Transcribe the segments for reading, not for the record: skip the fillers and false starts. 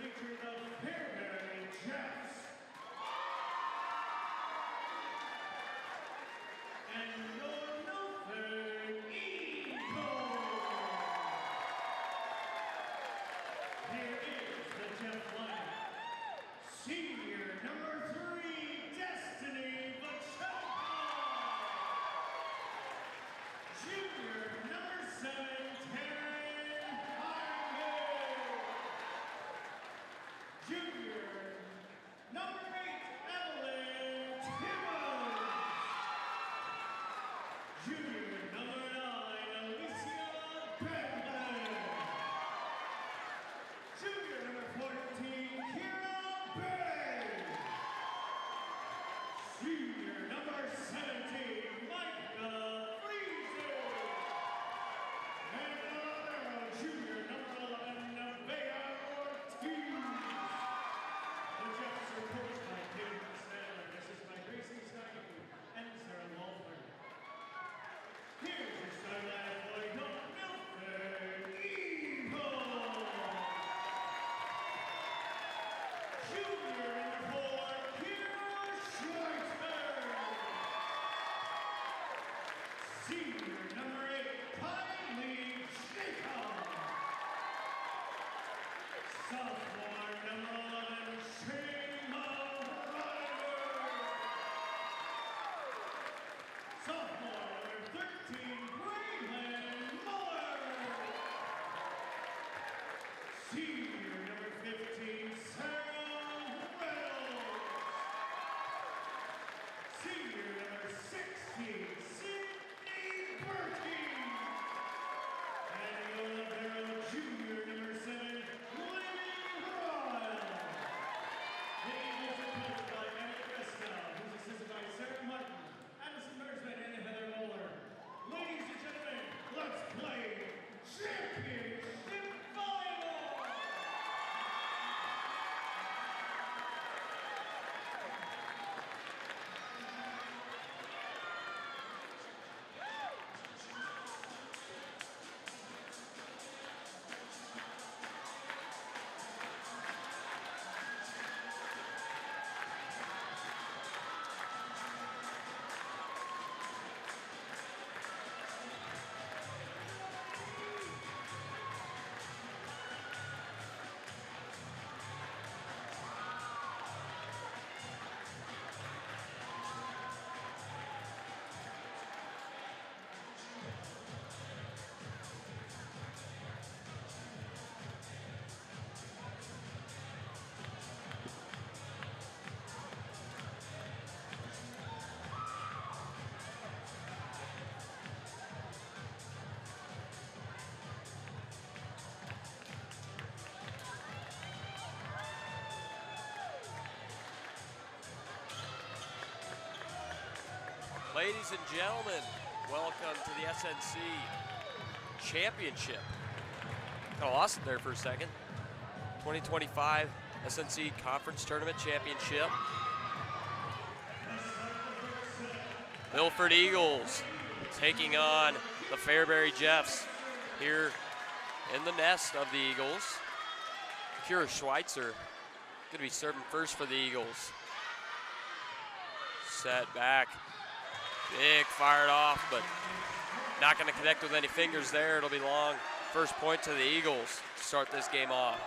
feature the Fairbury Jets. And your Milford Eagles. Here is the Jeff lineup. Senior number 3, Destiny Vachonka. Junior number 7, Taryn Harvey. Junior number 8, Evelyn Timmons. Junior number 9, Alicia Bentley. Junior number 14, Kira Bay. Senior number 17, Micah Freezer. And another junior number 11, Nevaeh Ortiz. The Jets are coached by Kim Stanley, assisted by Gracie Stein and Sarah Milford. Here's your starting lineup for the Milford Eagles. Junior number 4, Kira Schweitzer. Senior number 8, Kylie Jacob. Sophomore number 11, Shayma Ryder. Sophomore number 13, Braylon Muller. Senior number 15, Sarah Reynolds. Senior number 16, Sydney Bertie. And your libero, junior number 7, Lily Royal. The Eagles are coached by Emma Cresta, who's assisted by Sarah Martin, Addison Mersman, and Heather Moeller. Ladies and gentlemen, let's play championship volleyball! Ladies and gentlemen, welcome to the SNC Championship. Kind of lost it there for a second. 2025 SNC Conference Tournament Championship. Milford Eagles taking on the Fairbury Jeffs here in the nest of the Eagles. Kira Schweitzer going to be serving first for the Eagles. Set back. Big fired off, but not going to connect with any fingers there. It'll be long. First point to the Eagles to start this game off.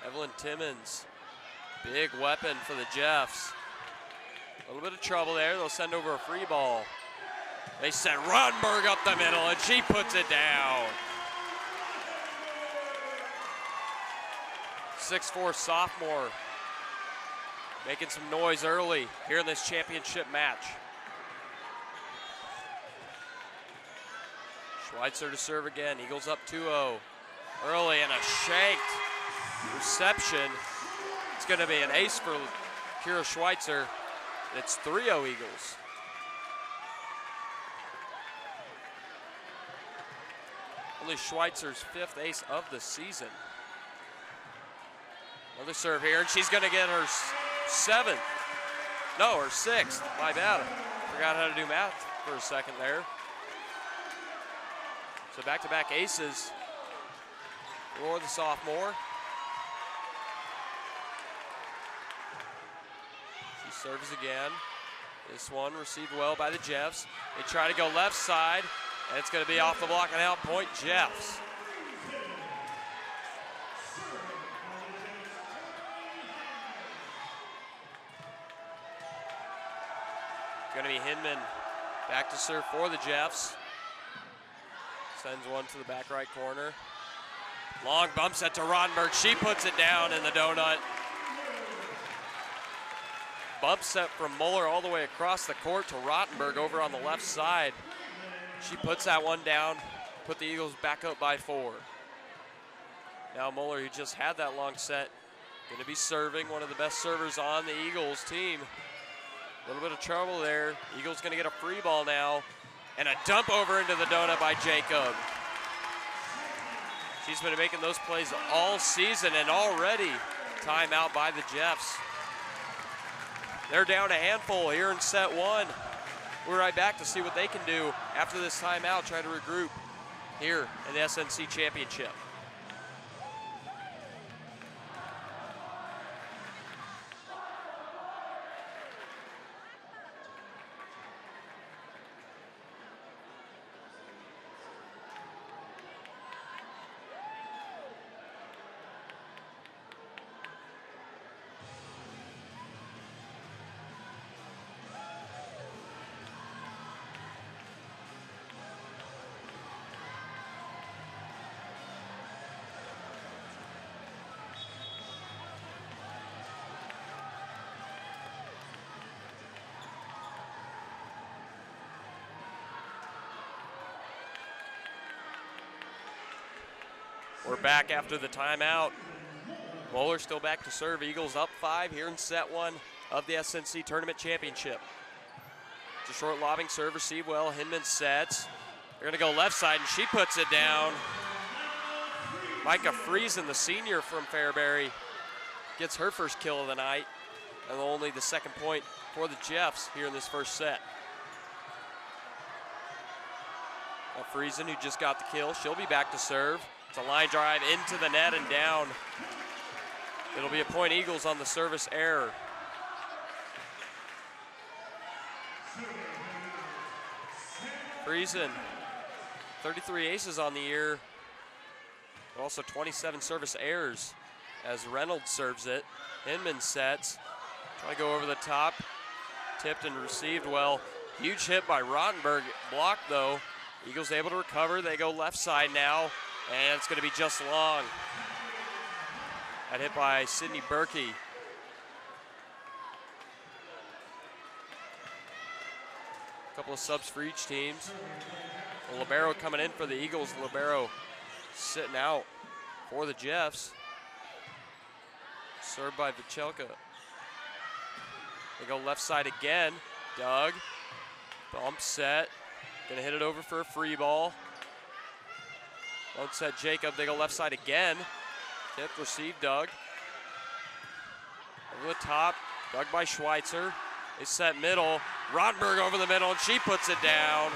Evelyn Timmons, big weapon for the Jeffs. A little bit of trouble there. They'll send over a free ball. They send Rodenberg up the middle, and she puts it down. 6'4" sophomore. Making some noise early here in this championship match. Schweitzer to serve again. Eagles up 2-0. Early and a shanked reception. It's going to be an ace for Kira Schweitzer. It's 3-0 Eagles. Only Schweitzer's 5th ace of the season. Another serve here, and she's going to get her 7th. No, her 6th. My bad. Forgot how to do math for a second there. So back-to-back aces for the sophomore. She serves again. This one received well by the Jeffs. They try to go left side, and it's going to be off the block and out. Point Jeffs. Going to be Hinman back to serve for the Jeffs. Sends one to the back right corner. Long bump set to Rottenberg. She puts it down in the donut. Bump set from Muller all the way across the court to Rottenberg over on the left side. She puts that one down, put the Eagles back up by 4. Now Muller, who just had that long set, going to be serving, one of the best servers on the Eagles team. A little bit of trouble there. Eagles going to get a free ball now, and a dump over into the donut by Jacob. She's been making those plays all season, and already timeout by the Jeffs. They're down a handful here in set 1. We're right back to see what they can do after this timeout, try to regroup here in the SNC Championship. We're back after the timeout. Muller still back to serve. Eagles up 5 here in set 1 of the SNC Tournament Championship. It's a short lobbing serve, receive well. Hinman sets. They're gonna go left side, and she puts it down. Micah Friesen, the senior from Fairbury, gets her first kill of the night, and only the second point for the Jeffs here in this first set. Now Friesen, who just got the kill, she'll be back to serve. It's a line drive into the net and down. It'll be a point Eagles on the service error. Friesen, 33 aces on the year, but also 27 service errors as Reynolds serves it. Hinman sets, try to go over the top, tipped and received well. Huge hit by Rottenberg, blocked though. Eagles able to recover, they go left side now, and it's gonna be just long. That hit by Sydney Berkey. A couple of subs for each teams. The libero coming in for the Eagles. The libero sitting out for the Jeffs. Served by Vichelka. They go left side again. Doug, bump set. Gonna hit it over for a free ball. One set Jacob, they go left side again. Tip, receive Doug. Over the top, Doug by Schweitzer. They set middle, Rottenberg over the middle, and she puts it down.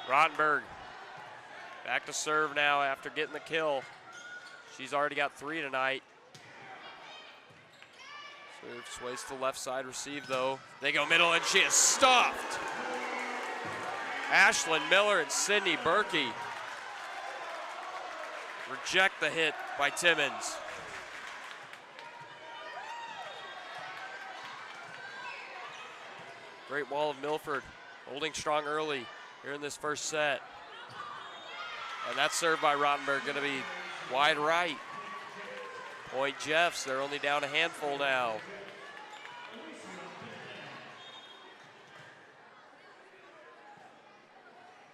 Rottenberg back to serve now after getting the kill. She's already got 3 tonight. Serve sways to the left side, receive though. They go middle and she is stuffed. Ashlyn Miller and Sydney Berkey reject the hit by Timmons. Great wall of Milford, holding strong early here in this first set. And that's served by Rottenberg, gonna be wide right. Point Jeffs, they're only down a handful now.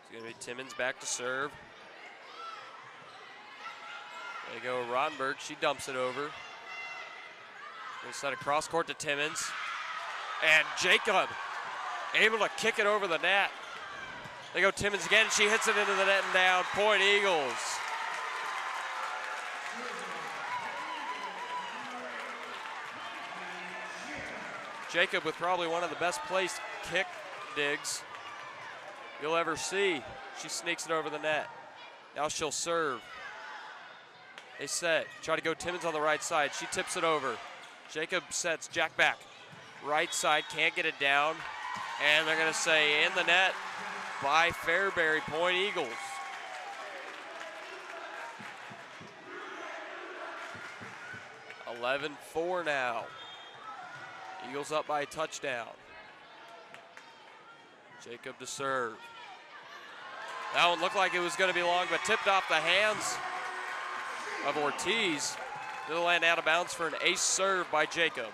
It's gonna be Timmons back to serve. There you go, Rottenberg, she dumps it over. Gonna set a cross court to Timmons. And Jacob able to kick it over the net. They go Timmons again, she hits it into the net and down. Point Eagles. Jacob with probably one of the best placed kick digs you'll ever see. She sneaks it over the net. Now she'll serve. They set, try to go Timmons on the right side. She tips it over. Jacob sets, Jack back. Right side, can't get it down. And they're gonna say in the net by Fairbury, point Eagles. (11-4) now. Eagles up by a touchdown. Jacob to serve. That one looked like it was gonna be long, but tipped off the hands of Ortiz. It'll land out of bounds for an ace serve by Jacob.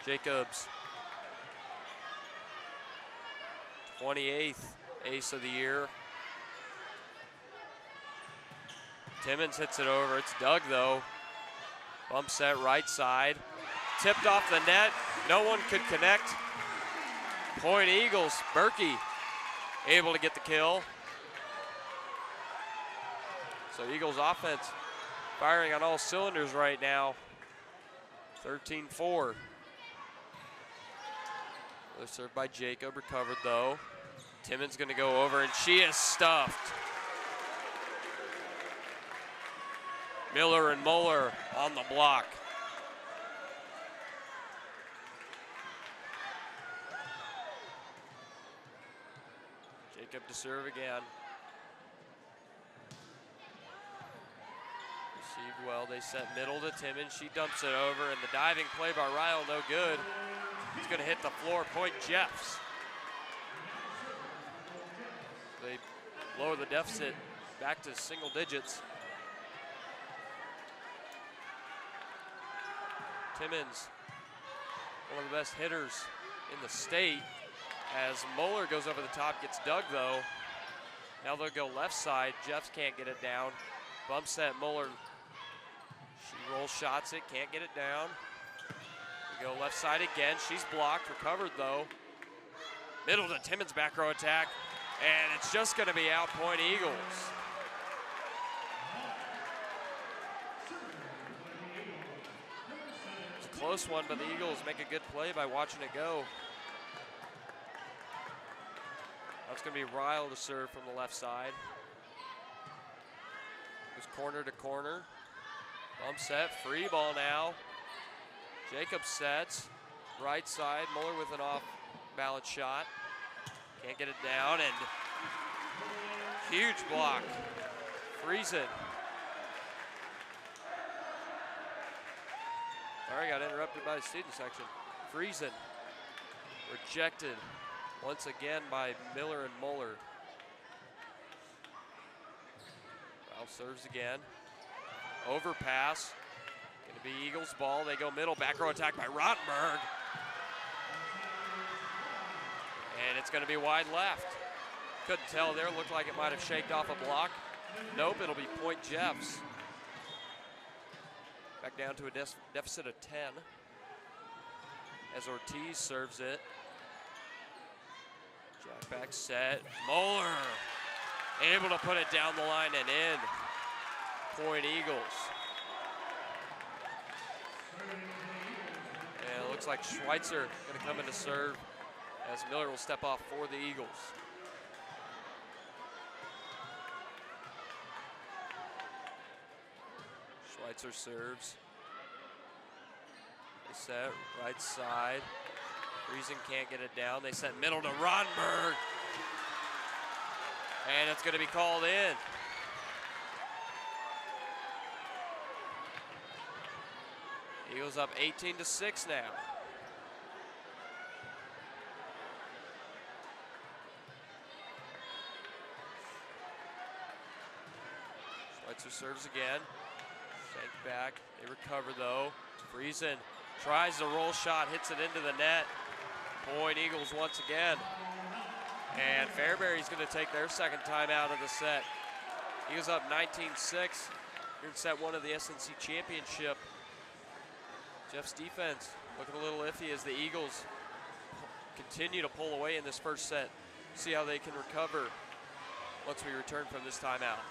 Jacob's 28th ace of the year. Timmons hits it over. It's dug though. Bump set right side. Tipped off the net. No one could connect. Point Eagles. Berkey able to get the kill. So Eagles offense firing on all cylinders right now. 13-4. They're served by Jacob, recovered though. Timmons gonna go over and she is stuffed. Miller and Muller on the block. Jacob to serve again. Received well, they set middle to Timmons. She dumps it over and the diving play by Ryle, no good. He's gonna hit the floor, point Jeffs. They lower the deficit back to single digits. Timmons, one of the best hitters in the state. As Muller goes over the top, gets dug though. Now they'll go left side. Jeffs can't get it down. Bump set, Muller. She rolls, shots it, can't get it down. We go left side again. She's blocked, recovered though. Middle to Timmons, back row attack. And it's just gonna be out, point Eagles. It's a close one, but the Eagles make a good play by watching it go. That's gonna be Ryle to serve from the left side. Goes corner to corner. Bump set, free ball now. Jacob sets, right side, Muller with an off balance shot. Can't get it down and huge block. Friesen. Sorry, got interrupted by the student section. Friesen rejected once again by Miller and Muller. Ralph serves again. Overpass. Gonna be Eagles ball. They go middle, back row attack by Rottenberg. And it's gonna be wide left. Couldn't tell there, looked like it might have shaked off a block. Nope, it'll be point Jeffs. Back down to a deficit of 10 as Ortiz serves it. Jack back set, Muller able to put it down the line and in. Point Eagles. And it looks like Schweitzer gonna come in to serve as Miller will step off for the Eagles. Schweitzer serves. They set right side. Friesen can't get it down. They set middle to Rottenberg. And it's going to be called in. Eagles up 18-6 now. Schweitzer serves again. Shank back. They recover though. Friesen tries the roll shot, hits it into the net. Point Eagles once again. And Fairbury's going to take their second time out of the set. Eagles up 19-6. Here in set one of the SNC championship. Jeff's defense looking a little iffy as the Eagles continue to pull away in this first set. See how they can recover once we return from this timeout.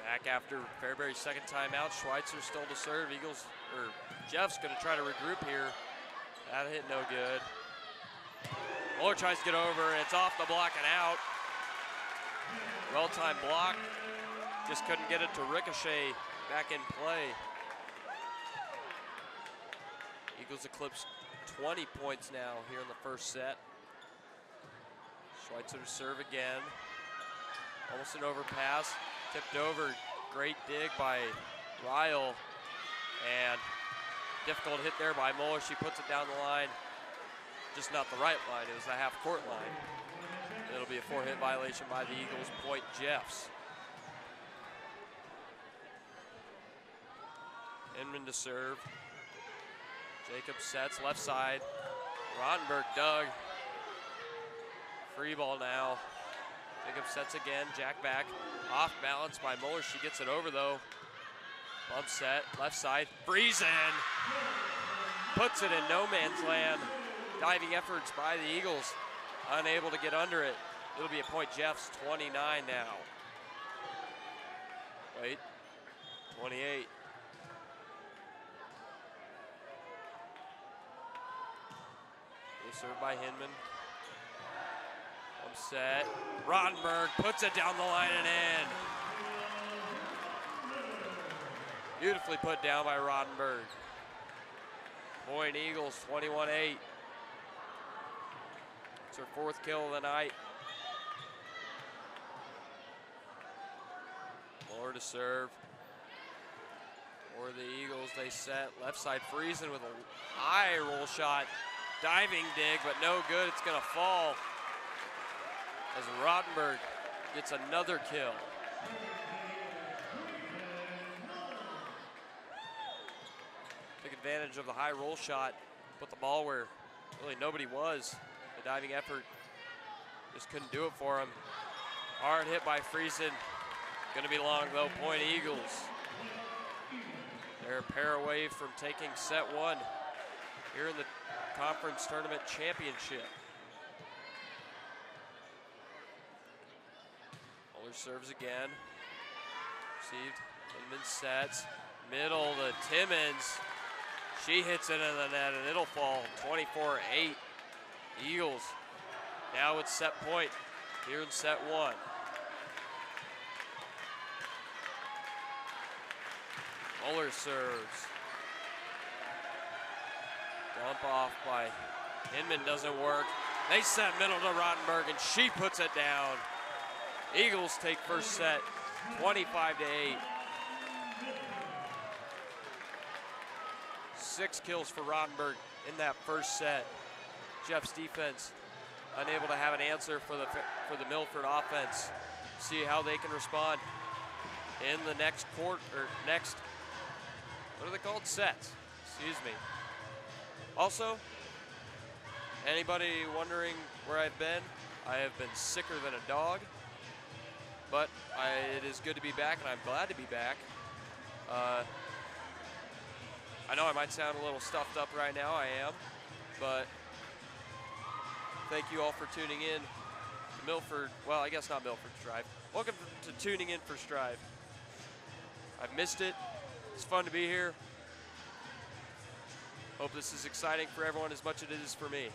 Back after Fairbury's second timeout, Schweitzer still to serve. Jeff's gonna try to regroup here. That hit no good. Muller tries to get over, and it's off the block and out. Well-timed block, just couldn't get it to ricochet back in play. Eagles eclipse 20 points now here in the first set. Schweitzer to serve again. Almost an overpass, tipped over. Great dig by Ryle, and difficult hit there by Muller. She puts it down the line, just not the right line. It was the half-court line. It'll be a 4-hit violation by the Eagles. Point Jeffs. Inman to serve. Jacobs sets left side. Rottenberg dug. Free ball now. Jacobs sets again. Jack back. Off balance by Muller. She gets it over though. Bump set. Left side. Friesen puts it in no man's land. Diving efforts by the Eagles. Unable to get under it. It'll be a point Jeffs. 29 now. Wait. 28. Served by Hinman. Upset. Rottenberg puts it down the line and in. Beautifully put down by Rottenberg. Point Eagles, 21-8. It's her 4th kill of the night. Muller to serve. For the Eagles, they set. Left side Friesen with a high roll shot. Diving dig, but no good. It's gonna fall as Rottenberg gets another kill. Took advantage of the high roll shot, put the ball where really nobody was. The diving effort just couldn't do it for him. Hard hit by Friesen. Gonna be long though, point Eagles. They're a pair away from taking set 1 here in the Conference Tournament Championship. Muller serves again. Received. Hinman sets. Middle to Timmons. She hits it in the net and it'll fall. 24-8. Eagles. Now it's set point here in set 1. Muller serves. Dump off by Hinman doesn't work. They set middle to Rottenberg and she puts it down. Eagles take first set, 25-8. 6 kills for Rottenberg in that first set. Jeff's defense unable to have an answer for the Milford offense. See how they can respond in the next quarter, or next, what are they called? Sets, excuse me. Also, anybody wondering where I've been? I have been sicker than a dog, but it is good to be back, and I'm glad to be back. I know I might sound a little stuffed up right now, I am, but thank you all for tuning in to Milford, well, I guess not Milford Strive. Welcome to tuning in for Strive. I've missed it. It's fun to be here. Hope this is exciting for everyone as much as it is for me.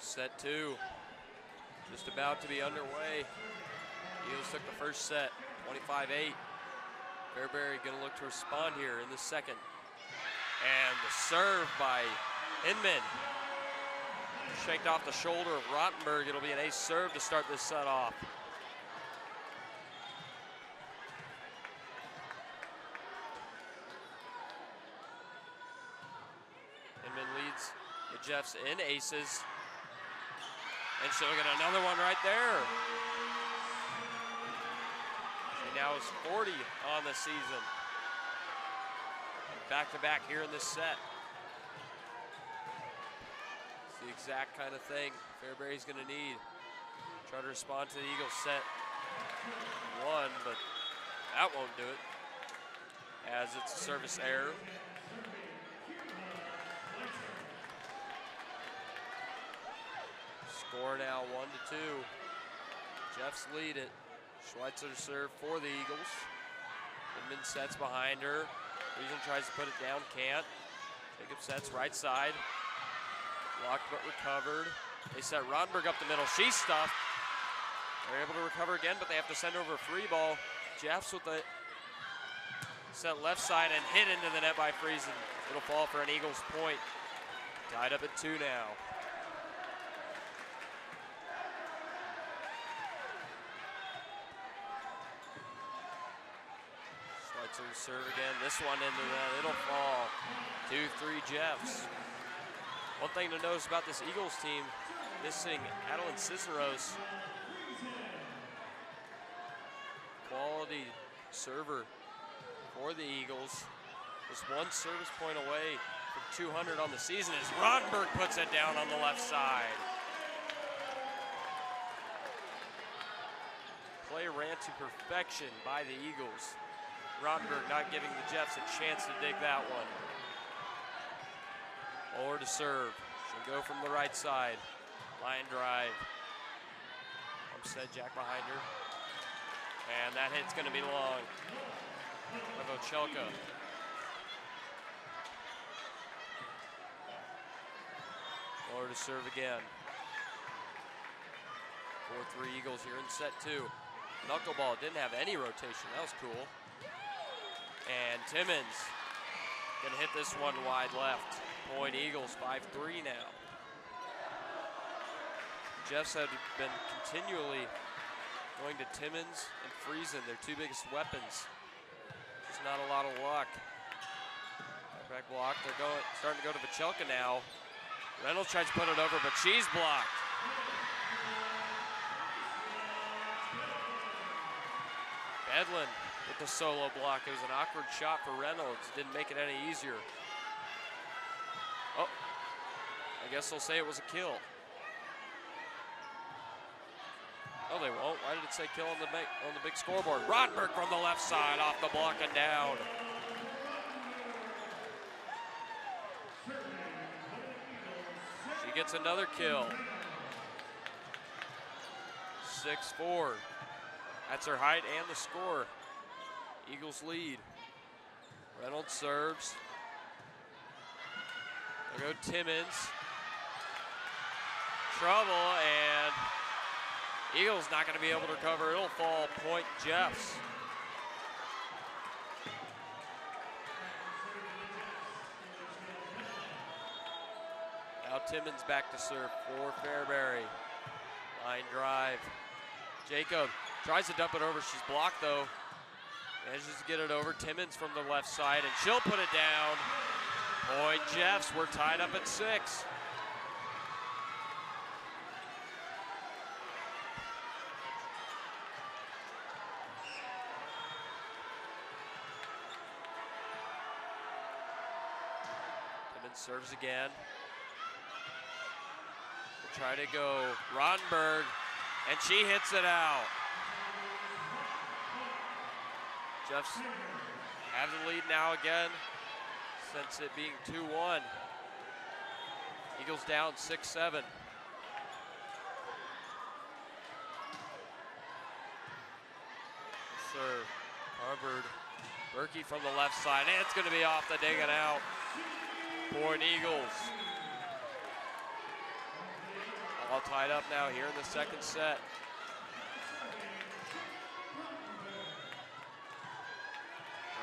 Set 2, just about to be underway. Eagles took the first set, 25-8. Fairbury gonna look to respond here in the second. And the serve by Inman. Shaked off the shoulder of Rottenberg. It'll be an ace serve to start this set off. Inman leads the Jeffs in aces. And she'll get another one right there. She now is 40 on the season. Back-to-back here in this set. It's the exact kind of thing Fairbury's gonna need. Try to respond to the Eagles set 1, but that won't do it, as it's a service error. Score now 1-2. Jeffs lead it. Schweitzer serve for the Eagles. Inman sets behind her. Friesen tries to put it down, can't. Jacob sets right side. Blocked but recovered. They set Rottenberg up the middle. She's stuffed. They're able to recover again, but they have to send over a free ball. Jeffs with the set left side and hit into the net by Friesen. It'll fall for an Eagles point. Tied up at 2 now. Schweitzer serve again. This one into that. It'll fall. 2-3 Jeffs. One thing to notice about this Eagles team, missing Adeline Cisneros. Quality server for the Eagles. Just one service point away from 200 on the season as Rottenberg puts it down on the left side. Play ran to perfection by the Eagles. Rottenberg not giving the Jeffs a chance to dig that one. Or to serve. She'll go from the right side. Line drive. Umstead Jack behind her. And that hit's gonna be long. Vochelka. Or to serve again. 4-3 Eagles here in set 2. Knuckleball didn't have any rotation. That was cool. And Timmons gonna hit this one wide left. Point Eagles, 5-3 now. Jeffs had been continually going to Timmons and Friesen, their two biggest weapons. Just not a lot of luck. Back block, they're starting to go to Vochelka now. Reynolds tries to put it over, but she's blocked. Bedlin with the solo block. It was an awkward shot for Reynolds. Didn't make it any easier. Oh, I guess they'll say it was a kill. Oh, they won't. Why did it say kill on the big scoreboard? Rottenberg from the left side, off the block and down. She gets another kill. 6-4. That's her height and the score. Eagles lead. Reynolds serves. There go Timmons. Trouble, and Eagles not going to be able to recover. It'll fall point Jeffs. Now Timmons back to serve for Fairbury. Line drive. Jacob tries to dump it over. She's blocked though. Manages to get it over. Timmons from the left side, and she'll put it down. Point Jeffs. We're tied up at 6. Timmons serves again. We'll try to go Rottenberg, and she hits it out. Jeffs have the lead now again, since it being 2-1. Eagles down 6-7. Serve, Harvard, Berkey from the left side, and it's gonna be off the dig and out. Point Eagles. all tied up now here in the second set.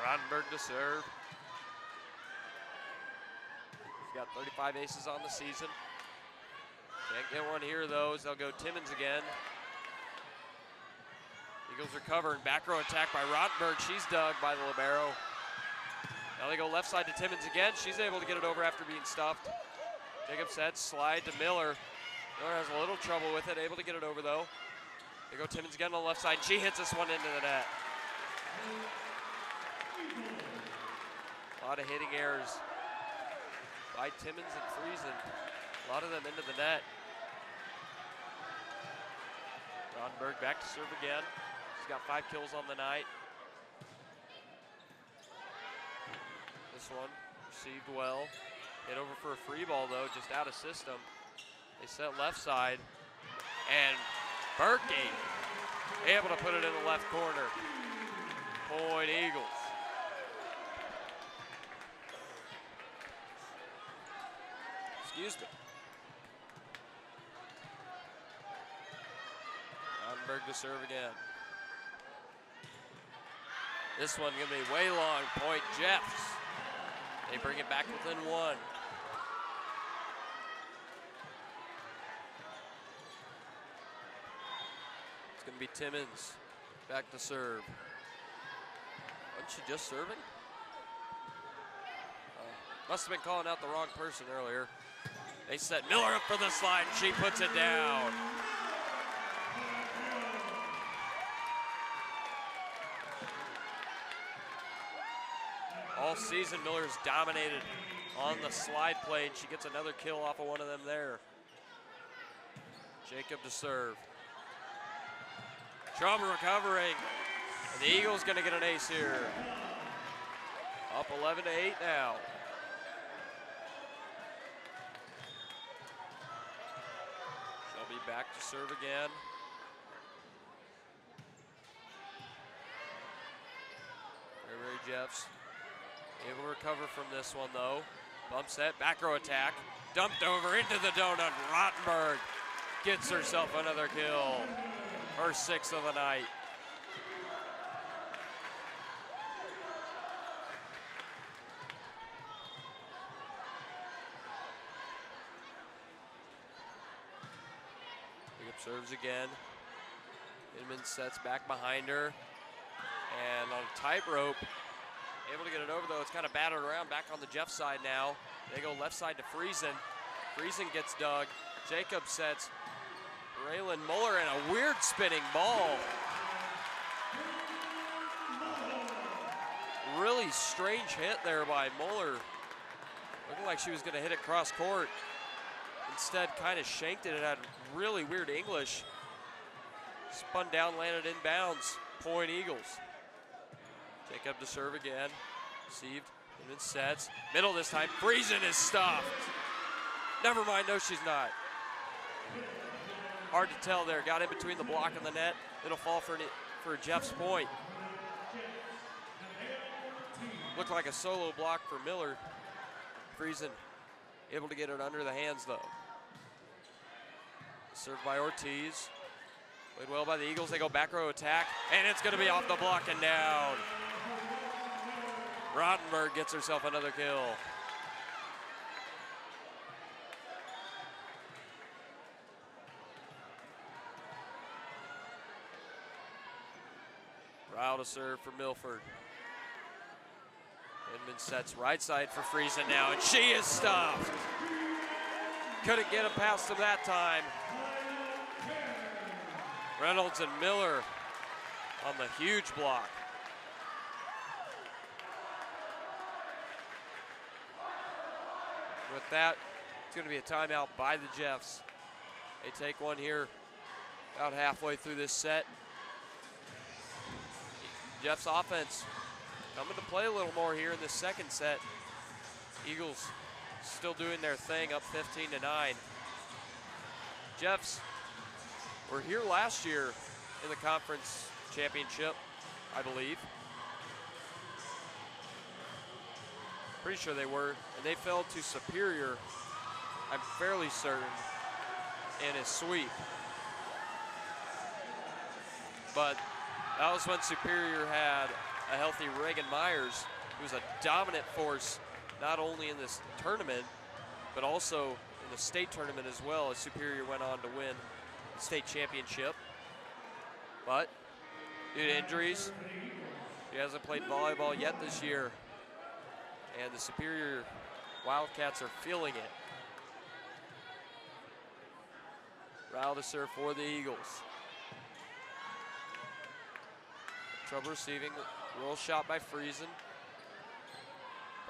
Rottenberg to serve. He's got 35 aces on the season. Can't get one here though, as they'll go Timmons again. Eagles recovering, back row attack by Rottenberg. She's dug by the libero. Now they go left side to Timmons again. She's able to get it over after being stuffed. Jacob sets, slide to Miller. Miller has a little trouble with it, able to get it over though. They go Timmons again on the left side. She hits this one into the net. A lot of hitting errors by Timmons and Friesen. A lot of them into the net. Rottenberg back to serve again. She's got 5 kills on the night. This one received well. Hit over for a free ball though, just out of system. They set left side. And Berkey able to put it in the left corner. Point Eagles. Excuse me. Rottenberg to serve again. This one gonna be way long. Point Jeffs. They bring it back within 1. It's gonna be Timmons back to serve. Wasn't she just serving? Must have been calling out the wrong person earlier. They set Miller up for the slide and she puts it down. All season, Miller's dominated on the slide play, and she gets another kill off of one of them there. Jacob to serve. Traum recovering, and the Eagles gonna get an ace here. Up 11-8 now. She'll be back to serve again. Fairbury Jeffs. Able to recover from this one though. Bump set, back row attack. Dumped over into the donut. Rottenberg gets herself another kill. Her 6th of the night. Jacob serves again. Inman sets back behind her. And on a tightrope, able to get it over though. It's kind of battered around back on the Jeff side now. They go left side to Friesen. Friesen gets dug. Jacob sets Raylan Muller and a weird spinning ball. Really strange hit there by Muller. Looking like she was going to hit it cross court. Instead kind of shanked it. It had really weird English. Spun down, landed in bounds. Point Eagles. Jacob to serve again. Received, and then sets. Middle this time. Friesen is stuffed. Never mind, no, she's not. Hard to tell there. Got in between the block and the net. It'll fall for Jeff's point. Looked like a solo block for Miller. Friesen able to get it under the hands though. Served by Ortiz. Played well by the Eagles. They go back row attack, and it's going to be off the block and down. Rottenberg gets herself another kill. Ryle to serve for Milford. Inman sets right side for Friesen now, and she is stuffed. Couldn't get him past him that time. Reynolds and Miller on the huge block. With that, it's going to be a timeout by the Jeffs. They take one here about halfway through this set. Jeffs offense coming to play a little more here in the second set. Eagles still doing their thing, up 15-9. Jeffs were here last year in the conference championship, I believe. Pretty sure they were, and they fell to Superior, I'm fairly certain. in his sweep. But that was when Superior had a healthy Reagan Myers, who was a dominant force not only in this tournament, but also in the state tournament as well, as Superior went on to win the state championship. But due to injuries, he hasn't played volleyball yet this year, and the Superior Wildcats are feeling it. Rao to serve for the Eagles. Trouble receiving, roll shot by Friesen.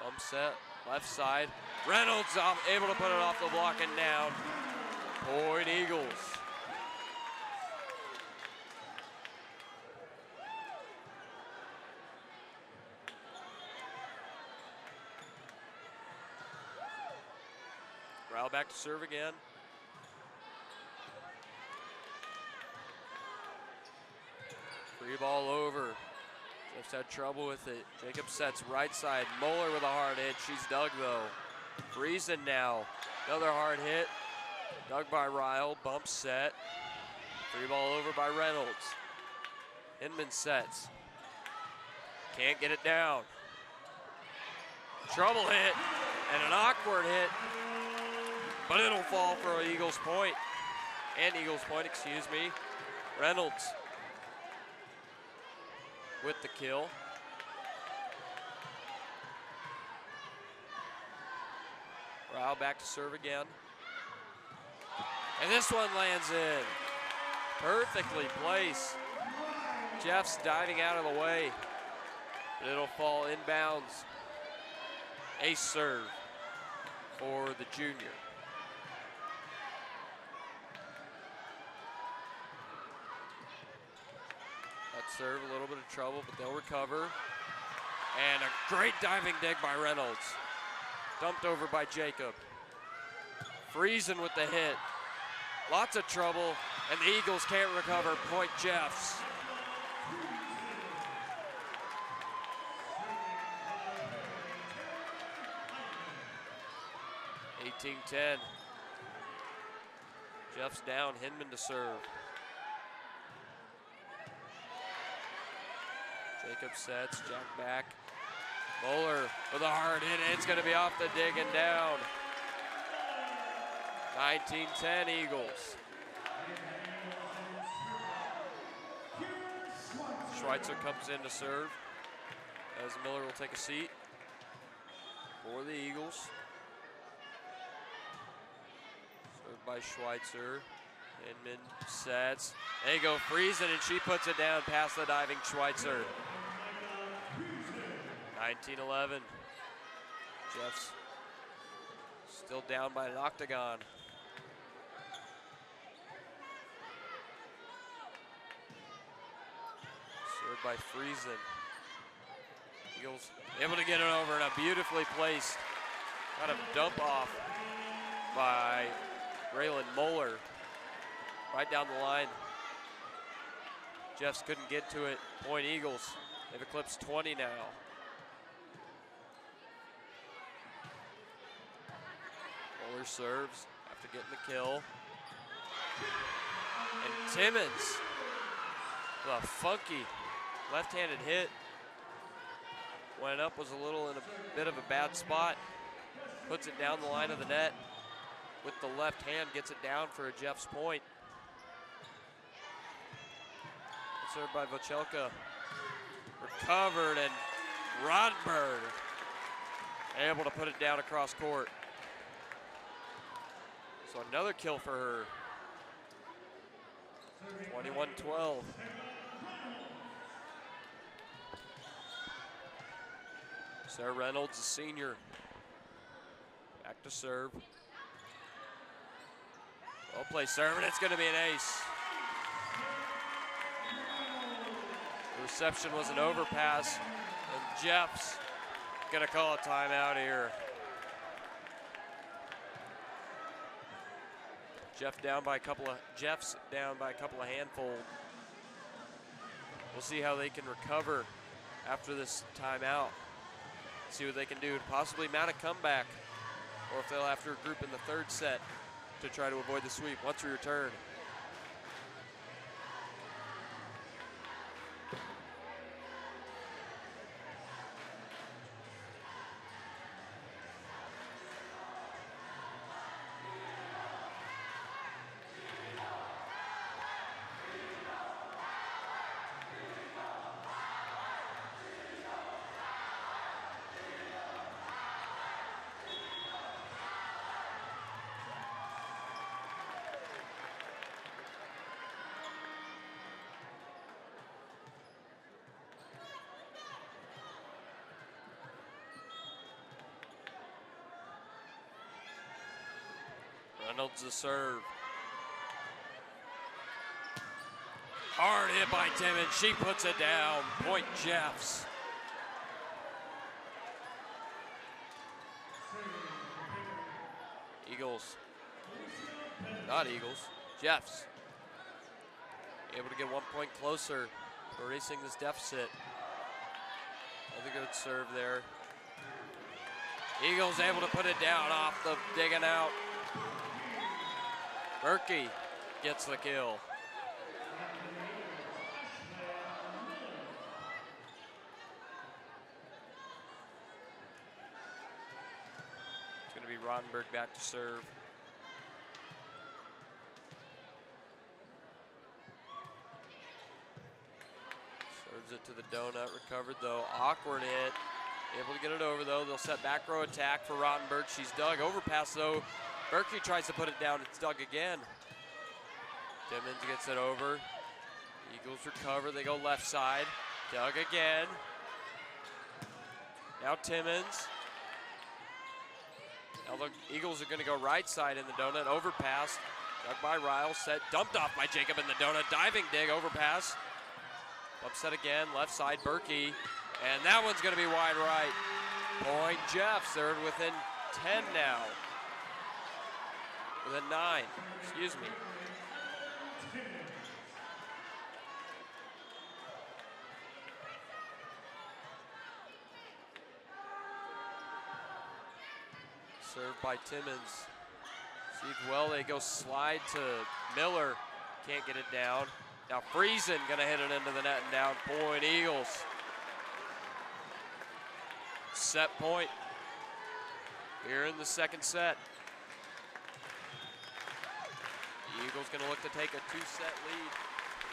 Bump set, left side. Reynolds able to put it off the block and down. Point Eagles. Rao back to serve again. Free ball over. Just had trouble with it. Jacob sets right side. Moeller with a hard hit. She's dug though. Friesen now. Another hard hit. Dug by Ryle. Bump set. Free ball over by Reynolds. Hinman sets. Can't get it down. Trouble hit. And an awkward hit. But it'll fall for Eagles point. And Eagles point, excuse me. Reynolds with the kill. Rao back to serve again. And this one lands in. Perfectly placed. Jeff's diving out of the way. But it'll fall inbounds. Ace serve for the junior. Serve, a little bit of trouble, but they'll recover. And a great diving dig by Reynolds. Dumped over by Jacob. Friesen with the hit. Lots of trouble, and the Eagles can't recover. Point Jeffs. (18-10). Jeffs down, Hinman to serve. Jacob sets, Jack back. Moeller with a hard hit, and it's going to be off the dig and down. 19-10 Eagles. Schweitzer comes in to serve as Miller will take a seat for the Eagles. Served by Schweitzer. Hinman sets. There you go, Friesen, and she puts it down past the diving Schweitzer. 19-11. Jeffs still down by an octagon. Served by Friesen. Eagles able to get it over, and a beautifully placed kind of dump off by Raylan Moeller. Right down the line. Jeffs couldn't get to it. Point Eagles. They've eclipsed 20 now. Moeller serves after getting the kill. And Timmons with a funky left-handed hit. Went up, was a little in a bit of a bad spot. Puts it down the line of the net. With the left hand, gets it down for a Jeffs point. Served by Vochelka. Recovered, and Rodberg able to put it down across court. So another kill for her. 21-12. Sarah Reynolds, a senior. Back to serve. Well played serve, and it's going to be an ace. The reception was an overpass, and Jeff's going to call a timeout here. Jeff's down by a couple of handful. We'll see how they can recover after this timeout. See what they can do to possibly mount a comeback, or if they'll have to regroup in the third set. to try to avoid the sweep once we return. Reynolds the serve. Hard hit by Timmons. She puts it down. Point Jeffs. Eagles. Not Eagles. Jeffs. Able to get 1 point closer. Erasing this deficit. Another good serve there. Eagles able to put it down off the digging out. Berkey gets the kill. It's going to be Rottenberg back to serve. Serves it to the donut, recovered though. Awkward hit. Able to get it over though. They'll set back row attack for Rottenberg. She's dug. Overpass though. Berkey tries to put it down. It's dug again. Timmons gets it over. Eagles recover. They go left side. Dug again. Now Timmons. Now the Eagles are going to go right side in the donut. Overpass. Dug by Ryle. Set. Dumped off by Jacob in the donut. Diving dig. Overpass. Upset again. Left side. Berkey. And that one's going to be wide right. Point Jeffs. They're within 10 now. Within 9. Excuse me. Served by Timmons. See well, they go slide to Miller. Can't get it down. Now Friesen gonna hit it into the net and down. Point Eagles. Set point here in the second set. The Eagles gonna look to take a 2-set lead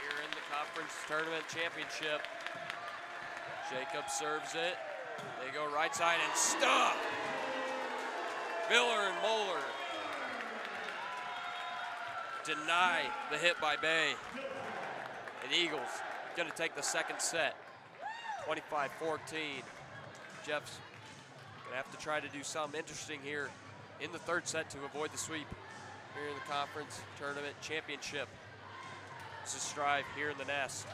here in the conference tournament championship. Jacob serves it. They go right side and stop. Miller and Moeller deny the hit by Bay. And Eagles gonna take the second set, 25-14. Jeffs gonna have to try to do something interesting here in the third set to avoid the sweep here in the conference tournament championship. This is Strive here in the Nest.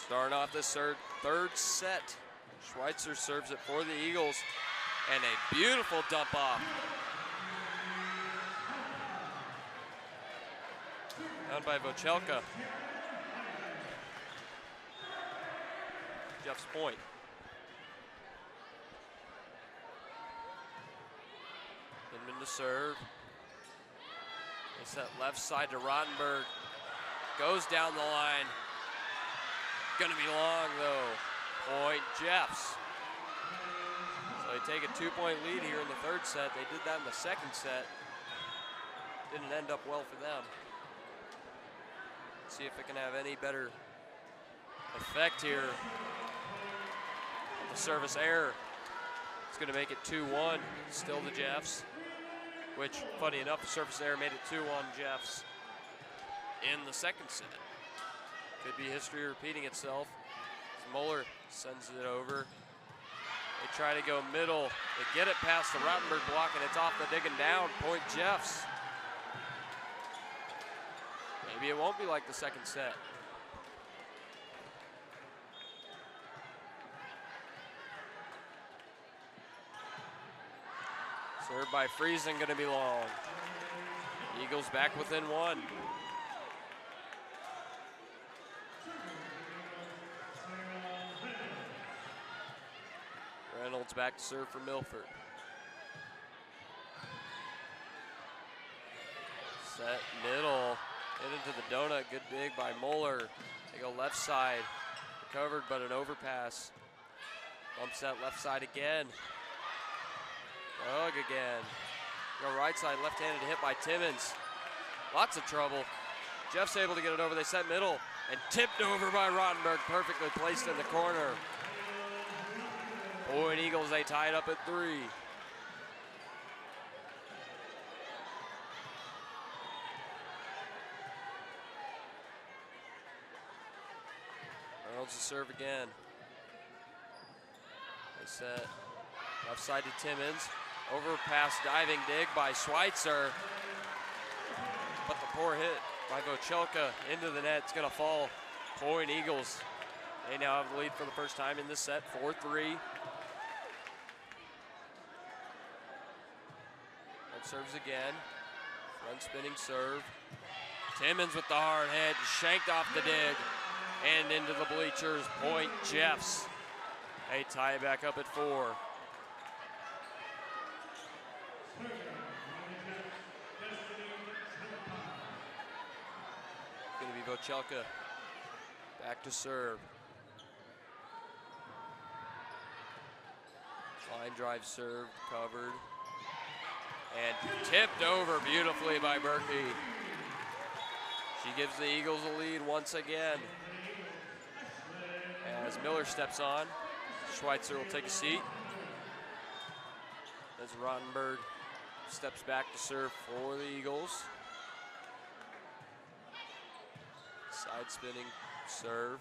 Starting off this third set. Schweitzer serves it for the Eagles. And a beautiful dump off. Down by Vochelka. Jeff's point. Inman to serve. They set left side to Rottenberg. Goes down the line. Gonna be long though. Point Jeffs. So they take a 2-point lead here in the third set. They did that in the second set. Didn't end up well for them. Let's see if it can have any better effect here. The service error. It's gonna make it 2-1. Still the Jeffs. Which, funny enough, the service error made it 2-1 Jeffs in the second set. Could be history repeating itself. As Muller sends it over. They try to go middle. They get it past the Rottenberg block, and it's off the digging down. Point Jeffs. Maybe it won't be like the second set. Served by Friesen, gonna be long. Eagles back within one. Reynolds back to serve for Milford. Set middle, hit into the donut, good dig by Muller. They go left side, recovered but an overpass. Bump set left side again. Hug again. Go right side, left-handed hit by Timmons. Lots of trouble. Jeff's able to get it over. They set middle and tipped over by Rottenberg. Perfectly placed in the corner. Point Eagles, they tie it up at 3. Reynolds to serve again. They set left side to Timmons. Overpass diving dig by Schweitzer. But the poor hit by Vochelka into the net. It's gonna fall. Point Eagles. They now have the lead for the first time in this set, 4-3. And serves again. Front spinning serve. Timmons with the hard hit, shanked off the dig and into the bleachers. Point Jeffs. They tie it back up at 4. Gonna be Vochelka back to serve. Line drive served, covered, and tipped over beautifully by Berkey. She gives the Eagles a lead once again. As Miller steps on, Schweitzer will take a seat. As Rottenberg steps back to serve for the Eagles. Side spinning serve,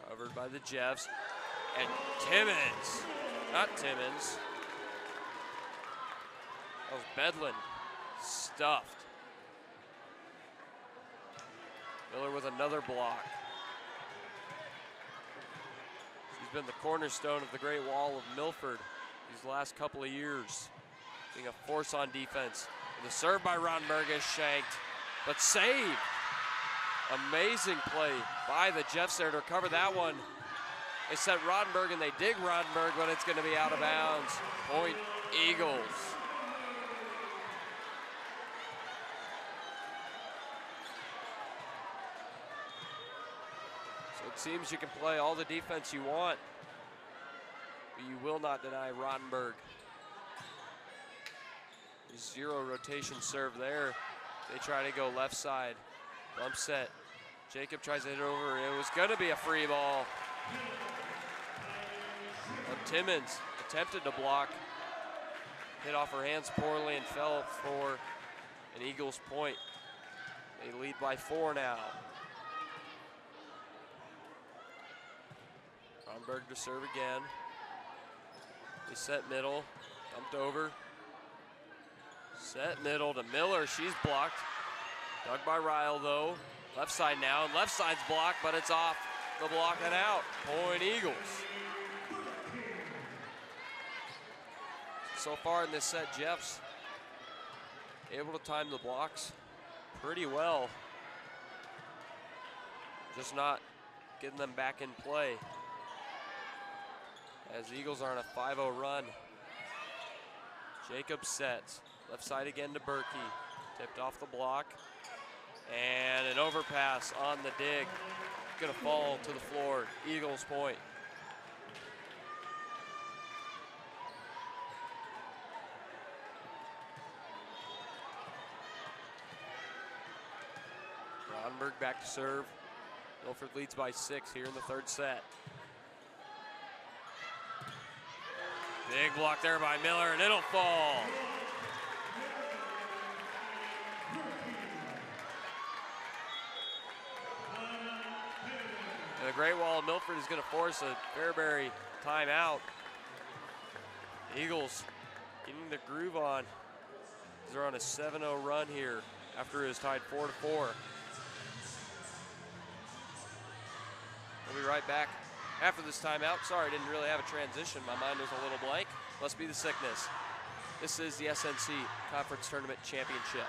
covered by the Jeffs. And Timmons, not Timmons. That was Bedlin, stuffed. Miller with another block. She's been the cornerstone of the Great Wall of Milford these last couple of years, being a force on defense. And the serve by Rottenberg is shanked, but saved. Amazing play by the Jeffs there to recover that one. They set Rottenberg and they dig Rottenberg, but it's going to be out of bounds. Point Eagles. So it seems you can play all the defense you want, but you will not deny Rottenberg. Zero rotation serve there. They try to go left side. Bump set. Jacob tries to hit it over. It was going to be a free ball. But Timmons attempted to block. Hit off her hands poorly and fell for an Eagles point. They lead by 4 now. Rottenberg to serve again. They set middle. Dumped over. Set middle to Miller. She's blocked. Dug by Ryle though. Left side now. Left side's blocked, but it's off the block and out. Point Eagles. So far in this set, Jeff's able to time the blocks pretty well. Just not getting them back in play. As the Eagles are on a 5-0 run. Jacob sets. Left side again to Berkey. Tipped off the block. And an overpass on the dig. Gonna fall to the floor. Eagles point. Ronberg back to serve. Milford leads by 6 here in the third set. Big block there by Miller, and it'll fall. And the Great Wall of Milford is going to force a Fairbury timeout. Eagles getting the groove on. They're on a 7-0 run here after it was tied 4-4. We'll be right back after this timeout. Sorry, I didn't really have a transition. My mind was a little blank. Must be the sickness. This is the SNC Conference Tournament Championship.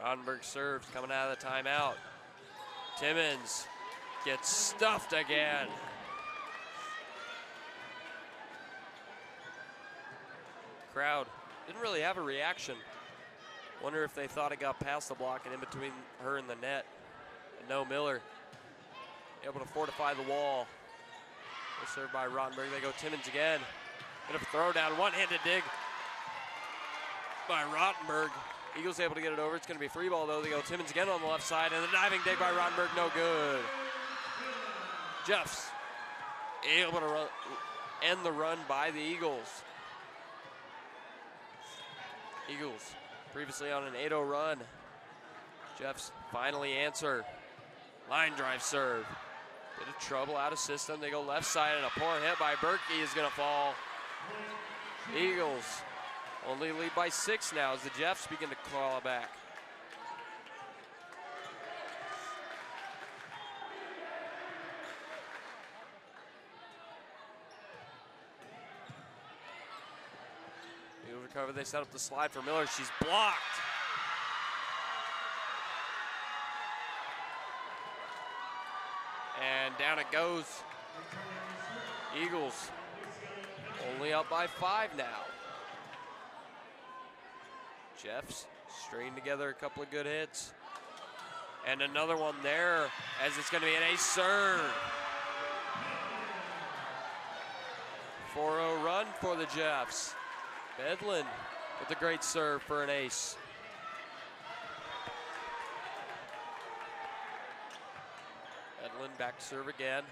Ronberg serves coming out of the timeout. Timmons gets stuffed again. Crowd didn't really have a reaction. Wonder if they thought it got past the block and in between her and the net. And no, Miller able to fortify the wall. They served by Ronberg. They go Timmons again. Bit of a throw down, one-handed dig by Rottenberg. Eagles able to get it over. It's going to be free ball, though. They go Timmons again on the left side, and the diving dig by Rottenberg, no good. Jeffs able to end the run by the Eagles. Eagles previously on an 8-0 run. Jeffs finally answer. Line drive serve. Bit of trouble out of system. They go left side, and a poor hit by Berkey is going to fall. Eagles only lead by 6 now as the Jeffs begin to claw back. Eagles recover. They set up the slide for Miller. She's blocked. And down it goes. Eagles only up by 5 now. Jeffs stringing together a couple of good hits. And another one there as it's going to be an ace serve. 4-0 run for the Jeffs. Bedlin with a great serve for an ace. Bedlin back to serve again.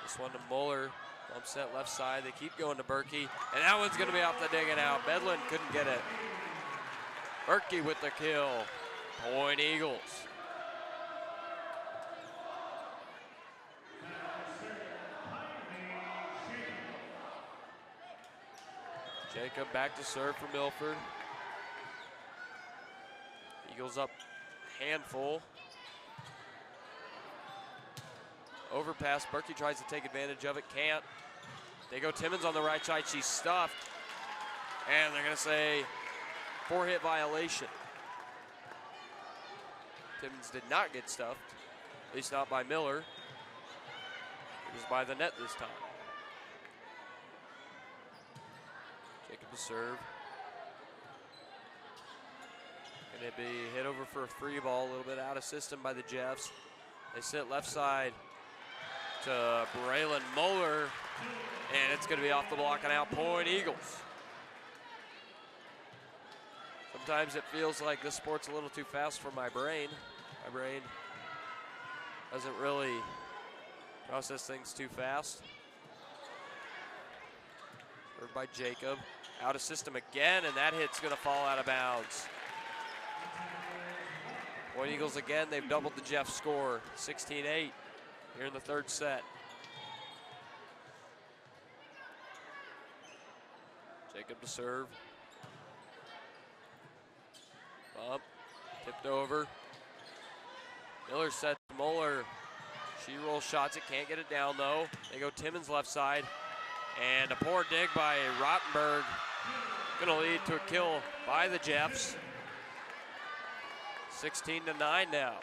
This one to Muller. Bump set left side. They keep going to Berkey. And that one's going to be off the dig and out. Bedlin couldn't get it. Berkey with the kill. Point Eagles. Jacob back to serve for Milford. Eagles up handful. Overpass. Berkey tries to take advantage of it. Can't. They go Timmons on the right side. She's stuffed. And they're going to say 4-hit violation. Timmons did not get stuffed. At least not by Miller. It was by the net this time. Jacob to serve. Going to be hit over for a free ball. A little bit out of system by the Jeffs. They sit left side to Braylon Muller. And it's going to be off the block and out, point Eagles. Sometimes it feels like this sport's a little too fast for my brain. My brain doesn't really process things too fast. Served by Jacob. Out of system again, and that hit's going to fall out of bounds. Point Eagles again, they've doubled the Jeff score, 16-8 here in the third set. Jacob to serve. Bump, tipped over. Miller sets Muller. She rolls shots it, can't get it down though. They go Timmons left side. And a poor dig by Rottenberg. Gonna lead to a kill by the Jeffs. 16-9 now.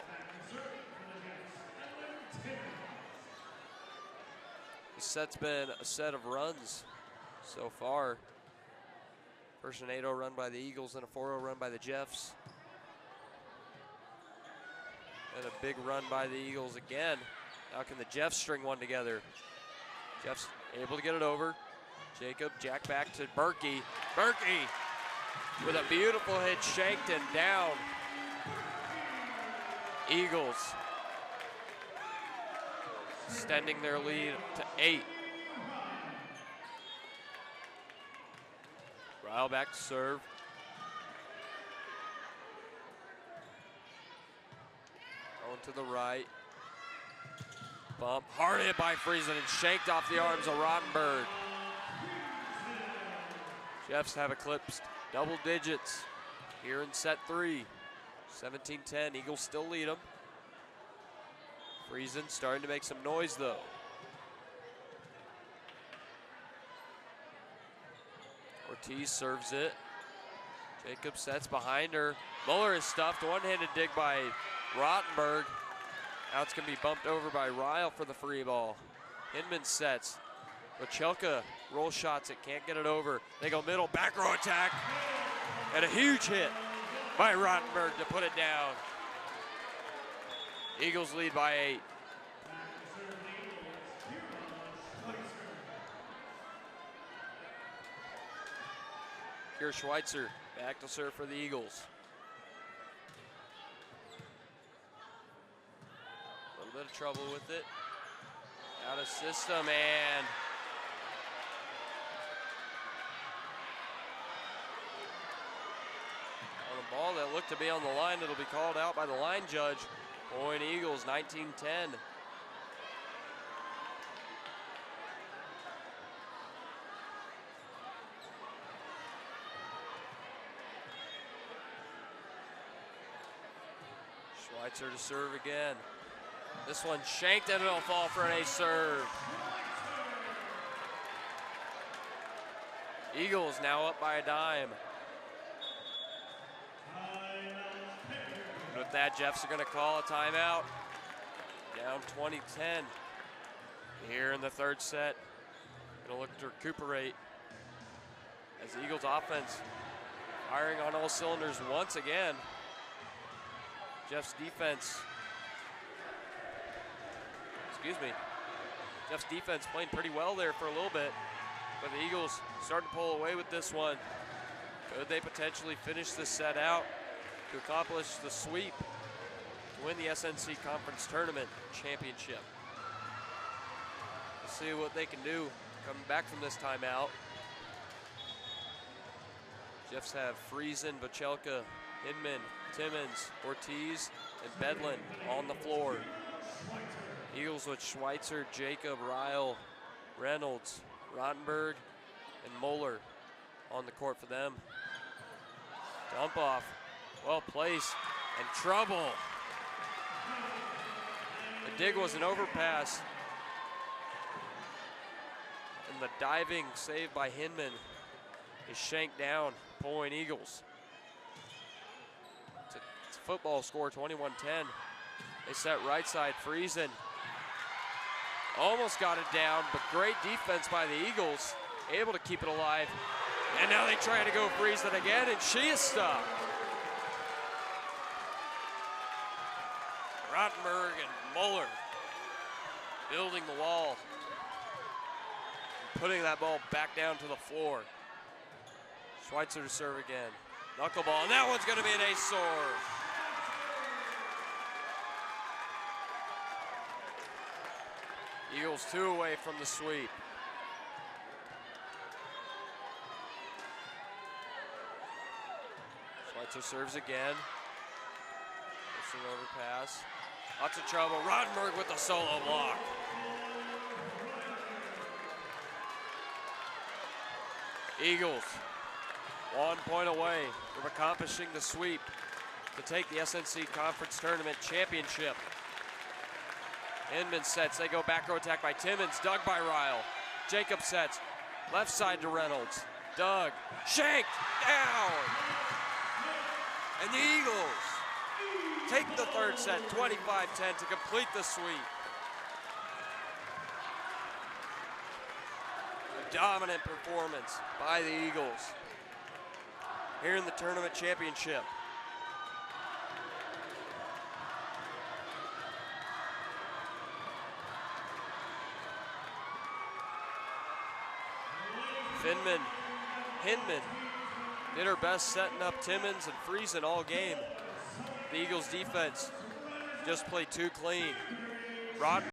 This set's been a set of runs so far. First an 8-0 run by the Eagles and a 4-0 run by the Jeffs. And a big run by the Eagles again. Now can the Jeffs string one together? Jeffs able to get it over. Jacob, jack back to Berkey. Berkey with a beautiful hit, shanked and down. Eagles extending their lead to 8. Ryle back to serve. Going to the right. Bump, hard hit by Friesen and shanked off the arms of Rottenberg. Jeffs have eclipsed double digits here in set 3. 17-10, Eagles still lead them. Friesen starting to make some noise though. Ortiz serves it. Jacob sets behind her. Muller is stuffed, one-handed dig by Rottenberg. Now it's gonna be bumped over by Ryle for the free ball. Hinman sets. Wachelka roll shots it, can't get it over. They go middle, back row attack. And a huge hit by Rottenberg to put it down. Eagles lead by 8. Here Schweitzer back to serve for the Eagles. A little bit of trouble with it. Out of system and on a ball that looked to be on the line, it'll be called out by the line judge. Point Eagles, 19-10. Schweitzer to serve again. This one shanked and it'll fall for an ace serve. Eagles now up by a dime. And with that, Jeffs are going to call a timeout. Down 20-10 here in the third set. Going to look to recuperate as the Eagles offense firing on all cylinders once again. Jeff's defense playing pretty well there for a little bit, but the Eagles starting to pull away with this one. Could they potentially finish this set out to accomplish the sweep to win the SNC Conference Tournament Championship? We'll see what they can do coming back from this timeout. Jeffs have Friesen, Wachelka, Hinman, Timmons, Ortiz, and Bedlin on the floor. Eagles with Schweitzer, Jacob, Ryle, Reynolds, Rottenberg, and Muller on the court for them. Dump off, well placed, and trouble. The dig was an overpass. And the diving save by Hinman is shanked down. Point Eagles. It's a football score, 21-10. They set right side, Friesen. Almost got it down, but great defense by the Eagles. Able to keep it alive. And now they try to go Friesen again, and she is stopped. Rottenberg and Muller building the wall. putting that ball back down to the floor. Schweitzer to serve again. Knuckleball, and that one's going to be an ace serve. Eagles 2 away from the sweep. Schweitzer serves again. Missing overpass. Lots of trouble. Rodenberg with the solo block. Eagles 1 point away from accomplishing the sweep to take the SNC Conference Tournament Championship. Inman sets, they go back row attack by Timmons, dug by Ryle. Jacob sets, left side to Reynolds. Dug, shanked, down. And the Eagles take the third set, 25-10 to complete the sweep. A dominant performance by the Eagles here in the tournament championship. Hinman did her best setting up Timmons and Friesen all game. The Eagles defense just played too clean.